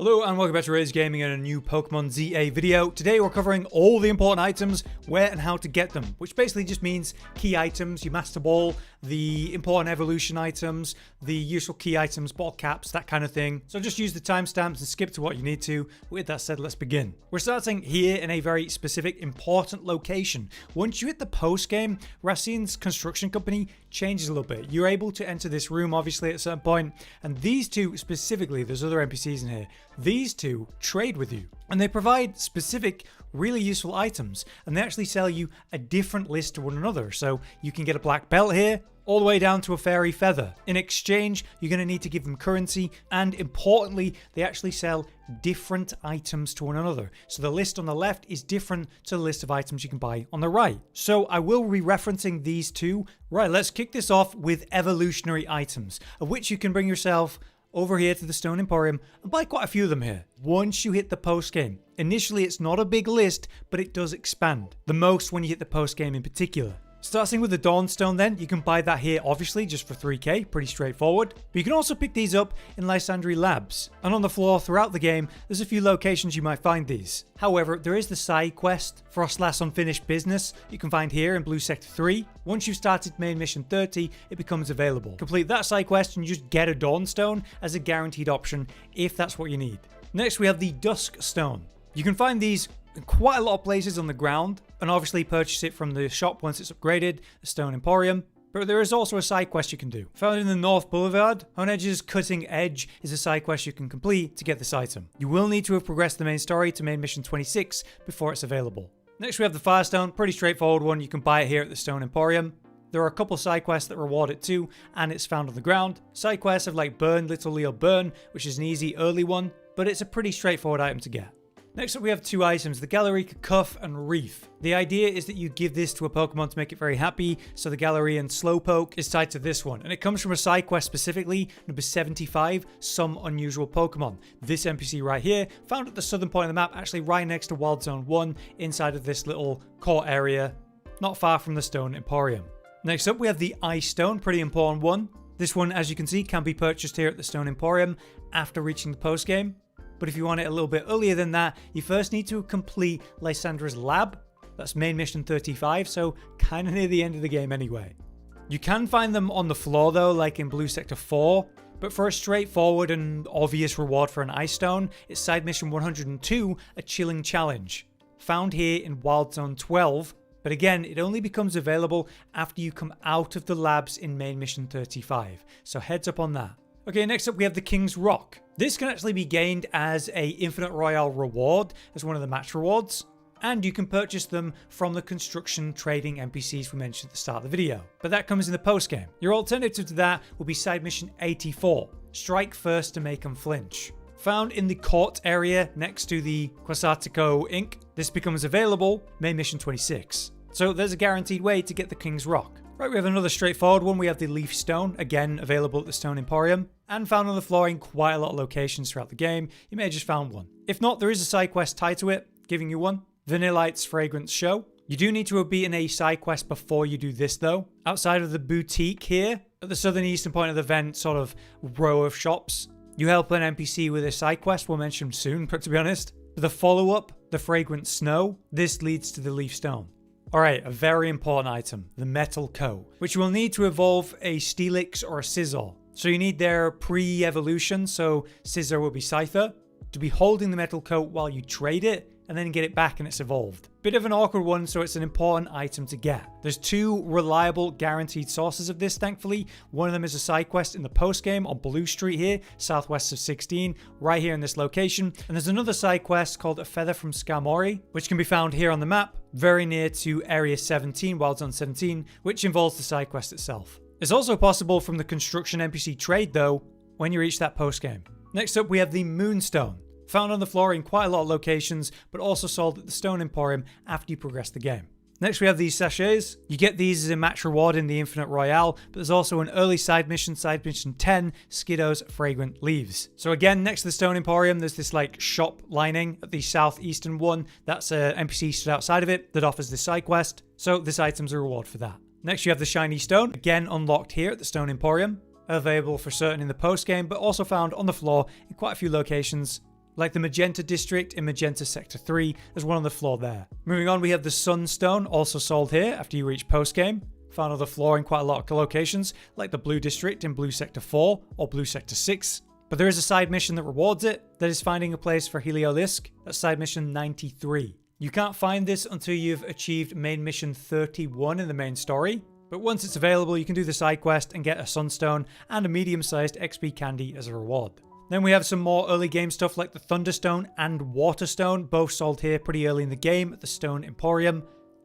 Hello and welcome back to Racine Gaming and a new Pokémon Z-A video. Today we're covering all the important items, where and how to get them, which basically just means key items, your Master Ball, the important evolution items, the useful key items, ball caps, that kind of thing. So just use the timestamps and skip to what you need to. With that said, let's begin. We're starting here in a very specific, important location. Once you hit the post game, Racine's construction company changes a little bit. You're able to enter this room, obviously, at a certain point, and these two specifically, there's other NPCs in here, these two trade with you, and they provide specific, really useful items, and they actually sell you a different list to one another. So you can get a black belt here, all the way down to a fairy feather. In exchange, you're going to need to give them currency, and importantly, they actually sell different items to one another. So the list on the left is different to the list of items you can buy on the right. So I will be referencing these two. Right, let's kick this off with evolutionary items, of which you can bring yourself over here to the Stone Emporium and buy quite a few of them here. Once you hit the post game, initially it's not a big list, but it does expand. The most when you hit the post game in particular. Starting with the Dawnstone then, you can buy that here obviously just for 3k, pretty straightforward. But you can also pick these up in Legendary Labs. And on the floor throughout the game, there's a few locations you might find these. However, there is the side quest, Frostlass Unfinished Business, you can find here in Blue Sector 3. Once you've started main mission 30, it becomes available. Complete that side quest and you just get a Dawnstone as a guaranteed option if that's what you need. Next we have the Dusk Stone. You can find these in quite a lot of places on the ground, and obviously purchase it from the shop once it's upgraded, the Stone Emporium. But there is also a side quest you can do. Found in the North Boulevard, Honedge's Cutting Edge is a side quest you can complete to get this item. You will need to have progressed the main story to main mission 26 before it's available. Next we have the Firestone, pretty straightforward one, you can buy it here at the Stone Emporium. There are a couple side quests that reward it too, and it's found on the ground. Side quests have like Burn, Little Leo Burn, which is an easy early one, but it's a pretty straightforward item to get. Next up we have two items, the Galarica Cuff and Reef. The idea is that you give this to a Pokemon to make it very happy, so the Galarian Slowpoke is tied to this one, and it comes from a side quest specifically, number 75, Some Unusual Pokemon. This NPC right here, found at the southern point of the map, actually right next to Wild Zone 1, inside of this little core area, not far from the Stone Emporium. Next up we have the Ice Stone, pretty important one. This one, as you can see, can be purchased here at the Stone Emporium after reaching the post game. But if you want it a little bit earlier than that, you first need to complete Lysandra's lab. That's main mission 35, so kind of near the end of the game anyway. You can find them on the floor though, like in Blue Sector 4. But for a straightforward and obvious reward for an Ice Stone, it's side mission 102, a Chilling Challenge. Found here in Wild Zone 12. But again, it only becomes available after you come out of the labs in main mission 35. So heads up on that. Okay, next up we have the King's Rock. This can actually be gained as a Infinite Royale reward, as one of the match rewards, and you can purchase them from the construction trading NPCs we mentioned at the start of the video. But that comes in the post game. Your alternative to that will be side mission 84, Strike First to Make them Flinch. Found in the court area next to the Quasartico Ink, this becomes available main mission 26. So there's a guaranteed way to get the King's Rock. Right, we have another straightforward one. We have the Leaf Stone, again available at the Stone Emporium, and found on the floor in quite a lot of locations throughout the game. You may have just found one. If not, there is a side quest tied to it, giving you one. Vanillite's Fragrance Show. You do need to have beaten a side quest before you do this though. Outside of the boutique here, at the southern eastern point of the vent sort of row of shops, you help an NPC with a side quest we'll mention soon, but to be honest. The follow-up, the Fragrant Snow, this leads to the Leaf Stone. Alright, a very important item, the Metal Coat, which you will need to evolve a Steelix or a Scizor. So you need their pre-evolution, so Scizor will be Scyther, to be holding the Metal Coat while you trade it, and then get it back and it's evolved. Bit of an awkward one, so it's an important item to get. There's two reliable guaranteed sources of this, thankfully. One of them is a side quest in the post game on Blue Street here, southwest of 16, right here in this location. And there's another side quest called A Feather from Skarmory, which can be found here on the map, very near to Area 17, Wild Zone 17, which involves the side quest itself. It's also possible from the construction NPC trade though, when you reach that post game. Next up we have the Moonstone. Found on the floor in quite a lot of locations, but also sold at the Stone Emporium after you progress the game. Next we have these sachets. You get these as a match reward in the Infinite Royale, but there's also an early side mission 10, Skiddo's Fragrant Leaves. So again, next to the Stone Emporium, there's this like shop lining at the southeastern one. That's a NPC stood outside of it that offers this side quest. So this item's a reward for that. Next you have the Shiny Stone, again unlocked here at the Stone Emporium. Available for certain in the post game, but also found on the floor in quite a few locations like the Magenta District in Magenta Sector 3. There's one on the floor there. Moving on, we have the Sunstone, also sold here after you reach post-game. Found on the floor in quite a lot of locations, like the Blue District in Blue Sector 4 or Blue Sector 6. But there is a side mission that rewards it, that is finding a place for Heliolisk. That's side mission 93. You can't find this until you've achieved main mission 31 in the main story, but once it's available you can do the side quest and get a Sunstone and a medium-sized XP candy as a reward. Then we have some more early game stuff like the Thunderstone and Waterstone, both sold here pretty early in the game at the Stone Emporium,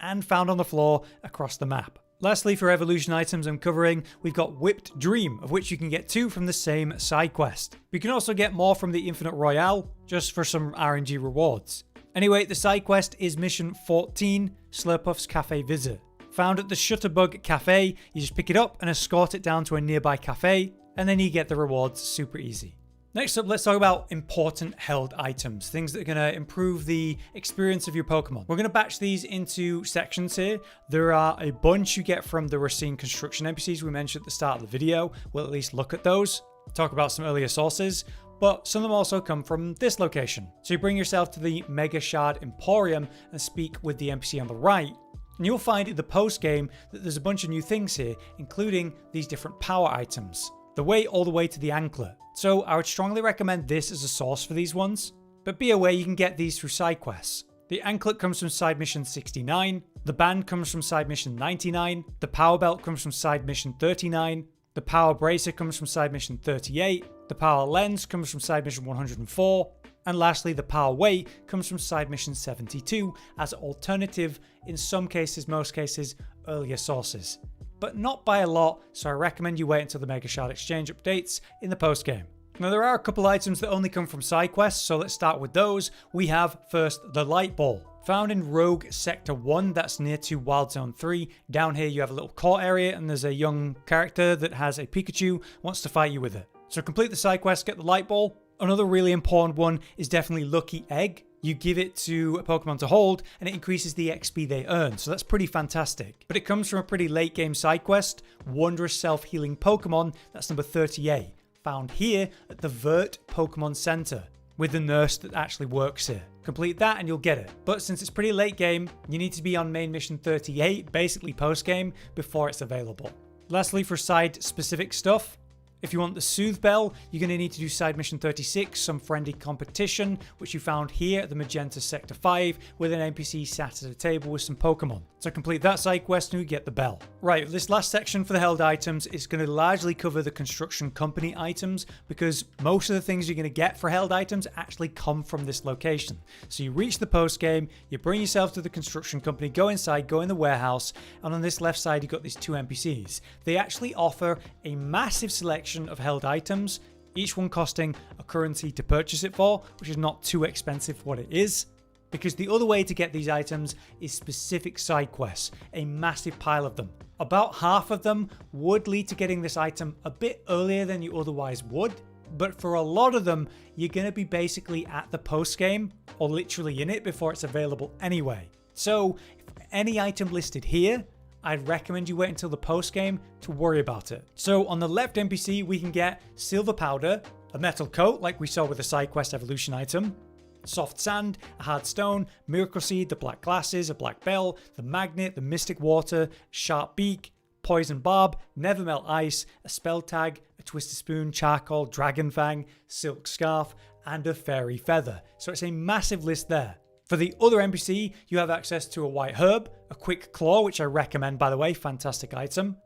and found on the floor across the map. Lastly, for evolution items I'm covering, we've got Whipped Dream, of which you can get 2 from the same side quest. You can also get more from the Infinite Royale, just for some RNG rewards. Anyway, the side quest is mission 14, Slurpuff's Cafe Visit. Found at the Shutterbug Cafe, you just pick it up and escort it down to a nearby cafe, and then you get the rewards super easy. Next up, let's talk about important held items, things that are going to improve the experience of your Pokemon. We're going to batch these into sections here. There are a bunch you get from the Racine construction NPCs we mentioned at the start of the video. We'll at least look at those, talk about some earlier sources, but some of them also come from this location. So you bring yourself to the Mega Shard Emporium and speak with the NPC on the right, and you'll find in the post game that there's a bunch of new things here, including these different power items. The way all the way to the anklet. So I would strongly recommend this as a source for these ones, but be aware you can get these through side quests. The anklet comes from side mission 69, the band comes from side mission 99, the power belt comes from side mission 39, the power bracer comes from side mission 38, the power lens comes from side mission 104, and lastly the power weight comes from side mission 72 as alternative, in some cases, most cases, earlier sources. But not by a lot, so I recommend you wait until the Mega Shard Exchange updates in the post game. Now there are a couple items that only come from side quests, so let's start with those. We have first the Light Ball. Found in Rogue Sector 1, that's near to Wild Zone 3. Down here you have a little court area and there's a young character that has a Pikachu, wants to fight you with it. So complete the side quest, get the Light Ball. Another really important one is definitely Lucky Egg. You give it to a Pokemon to hold and it increases the XP they earn, so that's pretty fantastic. But it comes from a pretty late game side quest, Wondrous Self-Healing Pokemon, that's number 38, found here at the Vert Pokemon Center, with the nurse that actually works here. Complete that and you'll get it. But since it's pretty late game, you need to be on main mission 38, basically post game, before it's available. Lastly, for side specific stuff, if you want the Soothe Bell, you're going to need to do side mission 36, some friendly competition, which you found here at the Magenta Sector 5, with an NPC sat at a table with some Pokemon. So complete that side quest and you get the bell. Right, this last section for the held items is going to largely cover the construction company items, because most of the things you're going to get for held items actually come from this location. So you reach the post game, you bring yourself to the construction company, go inside, go in the warehouse, and on this left side you've got these 2 NPCs. They actually offer a massive selection of held items, each one costing a currency to purchase it for, which is not too expensive for what it is. Because the other way to get these items is specific side quests, a massive pile of them. About half of them would lead to getting this item a bit earlier than you otherwise would, but for a lot of them, you're going to be basically at the post game or literally in it before it's available anyway. So, if any item listed here, I'd recommend you wait until the post game to worry about it. So on the left NPC, we can get Silver Powder, a metal coat like we saw with the side quest evolution item, Soft Sand, a Hard Stone, Miracle Seed, the Black Glasses, a Black Bell, the Magnet, the Mystic Water, Sharp Beak, Poison Barb, Never Melt Ice, a Spell Tag, a Twisted Spoon, Charcoal, Dragon Fang, Silk Scarf, and a Fairy Feather. So it's a massive list there. For the other NPC, you have access to a White Herb, a Quick Claw, which I recommend by the way, fantastic item,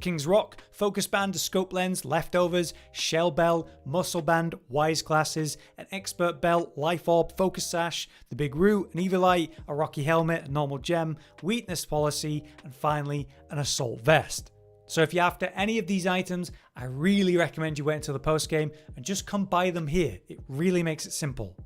King's Rock, Focus Band, Scope Lens, Leftovers, Shell Bell, Muscle Band, Wise Glasses, an Expert Belt, Life Orb, Focus Sash, the Big Root, an Evilite, a Rocky Helmet, a Normal Gem, Weakness Policy, and finally an Assault Vest. So if you're after any of these items, I really recommend you wait until the post game and just come buy them here. It really makes it simple.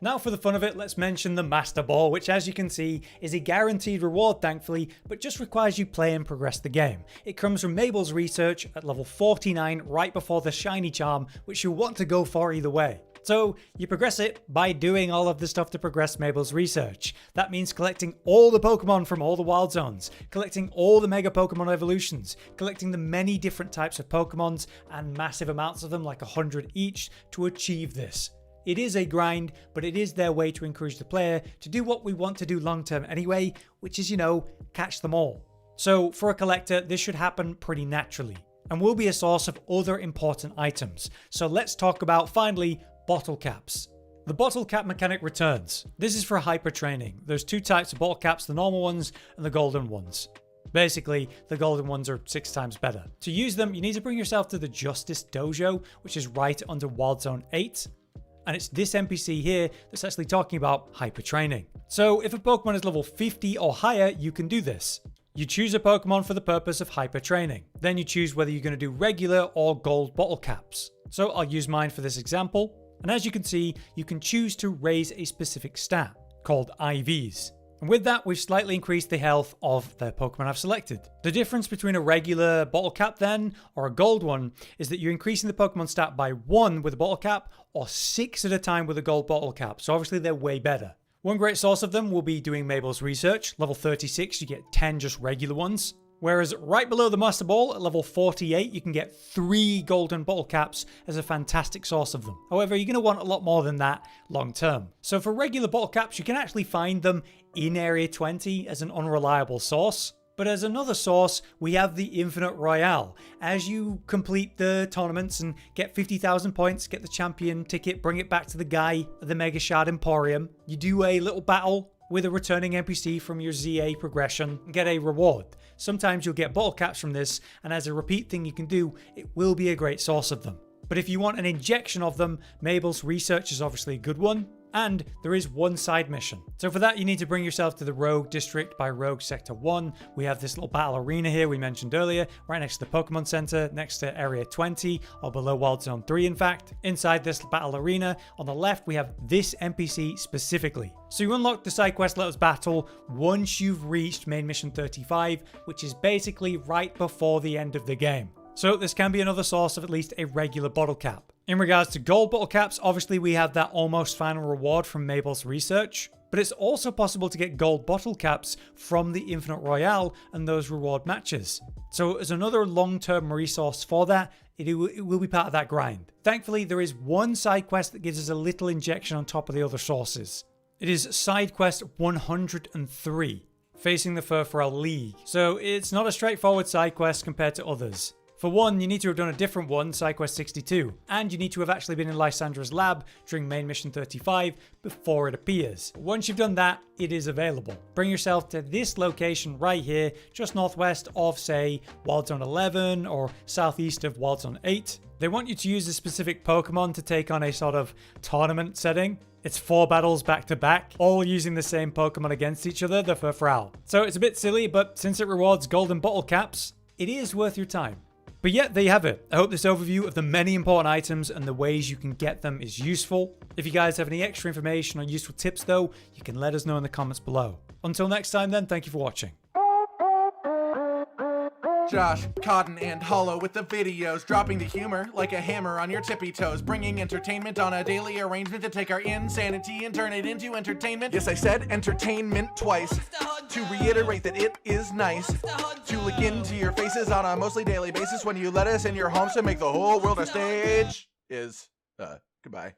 Now for the fun of it, let's mention the Master Ball, which as you can see is a guaranteed reward thankfully, but just requires you play and progress the game. It comes from Mabel's research at level 49 right before the shiny charm, which you'll want to go for either way. So you progress it by doing all of the stuff to progress Mabel's research. That means collecting all the Pokemon from all the wild zones, collecting all the Mega Pokemon evolutions, collecting the many different types of Pokemons and massive amounts of them, like 100 each, to achieve this. It is a grind, but it is their way to encourage the player to do what we want to do long term anyway, which is, catch them all. So for a collector, this should happen pretty naturally, and will be a source of other important items. So let's talk about, finally, bottle caps. The bottle cap mechanic returns. This is for hyper training. There's two types of bottle caps, the normal ones and the golden ones. Basically, the golden ones are 6 times better. To use them, you need to bring yourself to the Justice Dojo, which is right under Wild Zone 8. And it's this NPC here that's actually talking about hyper training. So if a Pokemon is level 50 or higher, you can do this. You choose a Pokemon for the purpose of hyper training. Then you choose whether you're going to do regular or gold bottle caps. So I'll use mine for this example. And as you can see, you can choose to raise a specific stat called IVs. And with that, we've slightly increased the health of the Pokemon I've selected. The difference between a regular bottle cap then, or a gold one, is that you're increasing the Pokemon stat by 1 with a bottle cap, or 6 at a time with a gold bottle cap. So obviously they're way better. One great source of them will be doing Mabel's research. Level 36, you get 10 just regular ones. Whereas right below the Master Ball, at level 48, you can get 3 golden bottle caps as a fantastic source of them. However, you're going to want a lot more than that long term. So for regular bottle caps, you can actually find them in Area 20 as an unreliable source. But as another source, we have the Infinite Royale. As you complete the tournaments and get 50,000 points, get the champion ticket, bring it back to the guy at the Mega Shard Emporium, you do a little battle with a returning NPC from your Z-A progression and get a reward. Sometimes you'll get bottle caps from this, and as a repeat thing you can do, it will be a great source of them. But if you want an injection of them, Mabel's research is obviously a good one. And there is one side mission. So for that, you need to bring yourself to the Rogue District by Rogue Sector 1. We have this little battle arena here we mentioned earlier, right next to the Pokemon Center, next to Area 20, or below Wild Zone 3 in fact. Inside this battle arena, on the left, we have this NPC specifically. So you unlock the side quest Let Us Battle once you've reached main mission 35, which is basically right before the end of the game. So this can be another source of at least a regular bottle cap. In regards to gold bottle caps, obviously we have that almost final reward from Mabel's research, but it's also possible to get gold bottle caps from the Infinite Royale and those reward matches. So as another long-term resource for that, it will be part of that grind. Thankfully, there is one side quest that gives us a little injection on top of the other sources. It is side quest 103, facing the Furfrel League. So it's not a straightforward side quest compared to others. For one, you need to have done a different one, side quest 62, and you need to have actually been in Lysandra's lab during main mission 35 before it appears. Once you've done that, it is available. Bring yourself to this location right here, just northwest of, say, Wild Zone 11 or southeast of Wild Zone 8. They want you to use a specific Pokemon to take on a sort of tournament setting. It's 4 battles back to back, all using the same Pokemon against each other, the Furfrel. So it's a bit silly, but since it rewards golden bottle caps, it is worth your time. But yeah, there you have it. I hope this overview of the many important items and the ways you can get them is useful. If you guys have any extra information or useful tips though, you can let us know in the comments below. Until next time then, thank you for watching. Josh, Cotton, and Hollow with the videos, dropping the humor like a hammer on your tippy toes, bringing entertainment on a daily arrangement to take our insanity and turn it into entertainment. Yes, I said entertainment twice, to reiterate that it is nice to look into your faces on a mostly daily basis when you let us in your homes to make the whole world a stage. Goodbye.